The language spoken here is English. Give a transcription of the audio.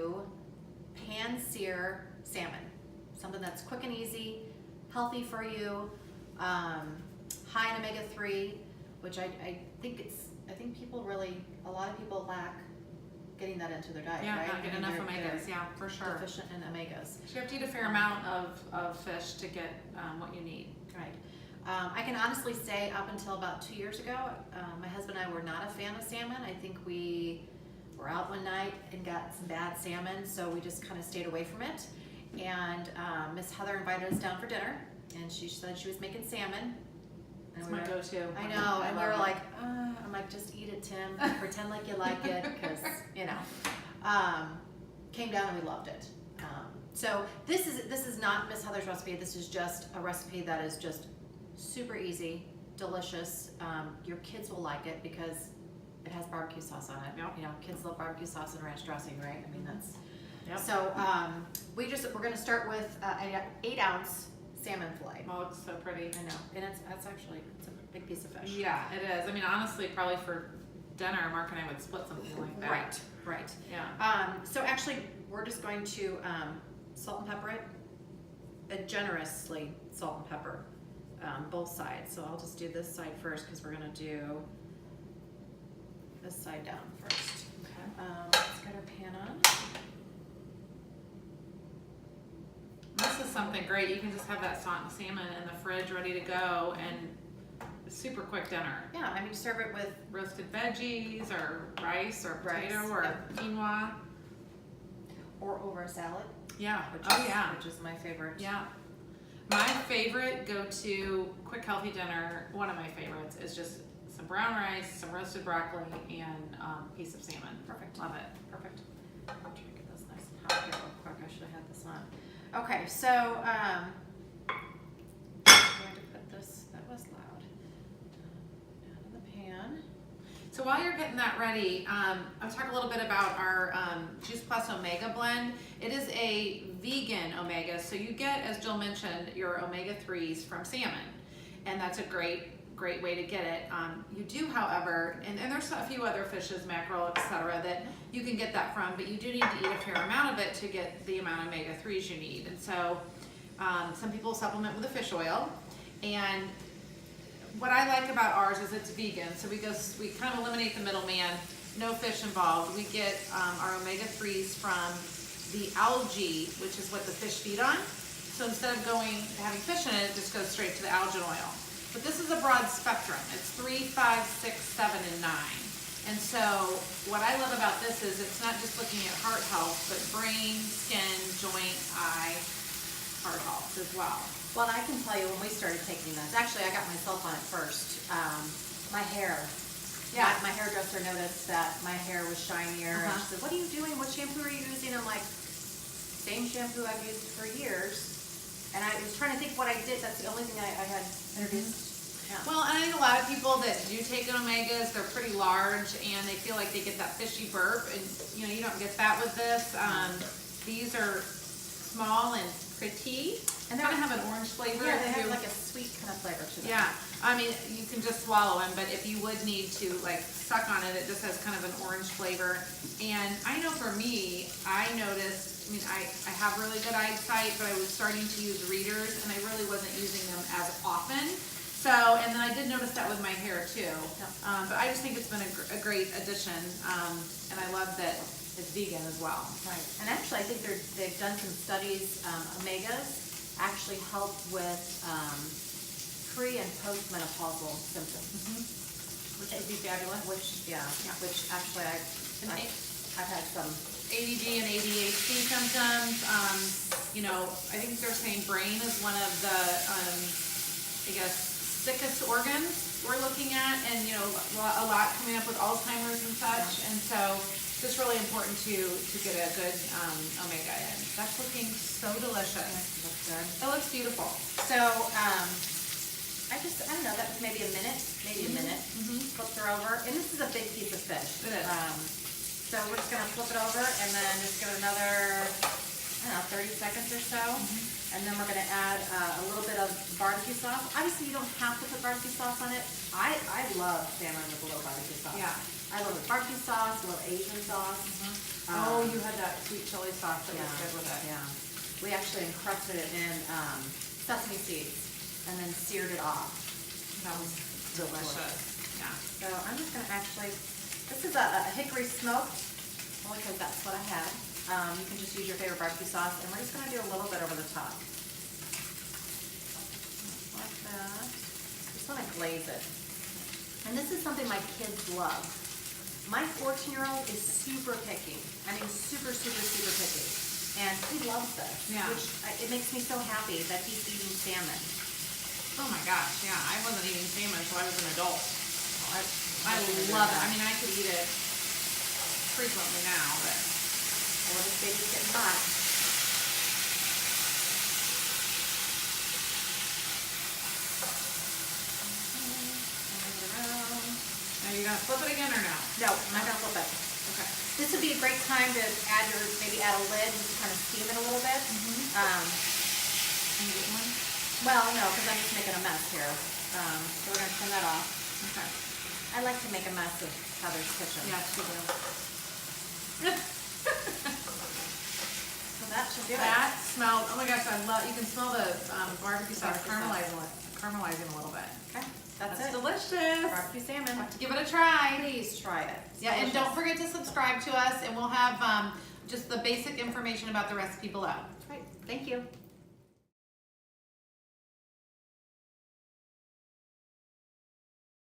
to pan-sear salmon. Something that's quick and easy, healthy for you, high in omega-3, which I think people really, a lot of people lack getting that into their diet, Yeah, right? not getting enough omegas, yeah, for sure. Deficient in omegas. So you have to eat a fair amount of fish to get what you need. Right. I can honestly say up until about 2 years ago, my husband and I were not a fan of salmon. I think we were out one night and got some bad salmon, so we just kind of stayed away from it. And Miss Heather invited us down for dinner, and she said she was making salmon. That's my go-to. I know, and we were like, I'm like, just eat it, Tim. Pretend like you like it, because, you know. Came down and we loved it. So this is not Miss Heather's recipe. This is just a recipe that is just super easy, delicious. Your kids will like it because it has barbecue sauce on it. Yep. You know, kids love barbecue sauce and ranch dressing, right? I mean, that's. Yep. So we're going to start with an 8-ounce salmon fillet. Oh, it's so pretty. I know, and it's a big piece of fish. Yeah, it is. I mean, honestly, probably for dinner, Mark and I would split something like that. Right. Yeah. So actually, we're just going to salt and pepper it, and generously salt and pepper both sides. So I'll just do this side first because we're going to do this side down first. Okay. Let's get our pan on. This is something great. You can just have that salmon in the fridge ready to go and super quick dinner. Yeah, I mean, serve it with Roasted veggies or rice or potato Rice, or yep. quinoa. or over a salad. Yeah. Which is my favorite. Yeah. My favorite go-to quick healthy dinner, one of my favorites, is just some brown rice, some roasted broccoli, and a piece of salmon. Perfect. Love it. Perfect. I'm trying to get this nice and hot here real quick. I should have had this on. Okay, so I'm going to put this, that was loud, down in the pan. So while you're getting that ready, I'll talk a little bit about our Juice Plus Omega blend. It is a vegan omega, so you get, as Jill mentioned, your omega-3s from salmon, and that's a great way to get it. You do, however, and there's a few other fishes, mackerel, etc., that you can get that from, but you do need to eat a fair amount of it to get the amount of omega-3s you need. And so some people supplement with a fish oil, and what I like about ours is it's vegan, so we kind of eliminate the middleman, no fish involved. We get our omega-3s from the algae, which is what the fish feed on. So instead of having fish in it, it just goes straight to the algae oil. But this is a broad spectrum. It's 3, 5, 6, 7, and 9. And so what I love about this is it's not just looking at heart health, but brain, skin, joint, eye, heart health as well. Well, I can tell you when we started taking this, actually I got myself on it first. My hair. Yeah. My hairdresser noticed that my hair was shinier. And she said, what are you doing? What shampoo are you using? I'm like, same shampoo I've used for years. And I was trying to think what I did. That's the only thing I had introduced. Yeah. Well, and I think a lot of people that do take omegas, they're pretty large and they feel like they get that fishy burp, and you don't get that with this. These are small and pretty. And they kind of have an orange flavor. Yeah, they have like a sweet kind of flavor to them. Yeah, I mean, you can just swallow them, but if you would need to like suck on it, it just has kind of an orange flavor. And I know for me, I noticed, I mean, I have really good eyesight, but I was starting to use readers and I really wasn't using them as often. So, and then I did notice that with my hair too. Yeah. But I just think it's been a great addition, and I love that it's vegan as well. Right, and actually I think they've done some studies, omegas actually help with pre- and postmenopausal symptoms. Which would be fabulous. Which actually I've had some ADD and ADHD symptoms. I think they're saying brain is one of the, sickest organs we're looking at, and a lot coming up with Alzheimer's and such, and so it's just really important to get a good omega in. That's looking so delicious. It looks good. It looks beautiful. So I don't know, that was maybe a minute. Flip her over, and this is a big piece of fish. It is. So we're just gonna flip it over and then just give it another, 30 seconds or so. And then we're gonna add a little bit of barbecue sauce. Obviously you don't have to put barbecue sauce on it. I love salmon with a little barbecue sauce. Yeah. I love it. Barbecue sauce, I love Asian sauce. Oh, you had that sweet chili sauce that was good with it. Yeah. We actually encrusted it in sesame seeds and then seared it off. That was delicious. Yeah. So I'm just gonna actually, this is a hickory smoked, only because that's what I had. You can just use your favorite barbecue sauce, and we're just gonna do a little bit over the top. Like that. Just wanna glaze it. And this is something my kids love. My 14-year-old is super picky. I mean, super, super, super picky. And he loves this, Yeah. which it makes me so happy that he's eating salmon. Oh my gosh, yeah. I wasn't eating salmon until I was an adult. I I love it. I mean, I could eat it frequently now, but Well, this baby's getting hot. now you gonna flip it again or no? No, I'm not gonna flip it. Okay. This would be a great time to add maybe add a lid, just to kind of steam it a little bit. Can you get one? Well, no, because I'm just making a mess here. So we're gonna turn that off. Okay. I like to make a mess of Heather's kitchen. Yeah, it's good. So that should do it. That smells, oh my gosh, I love, you can smell the barbecue sauce Barbecue caramelizing a little bit. Okay, that's it. Delicious. Barbecue salmon. Have to give it a try. Please try it. It's Yeah, and delicious. don't forget to subscribe to us, and we'll have just the basic information about the recipe below. Right. Thank you.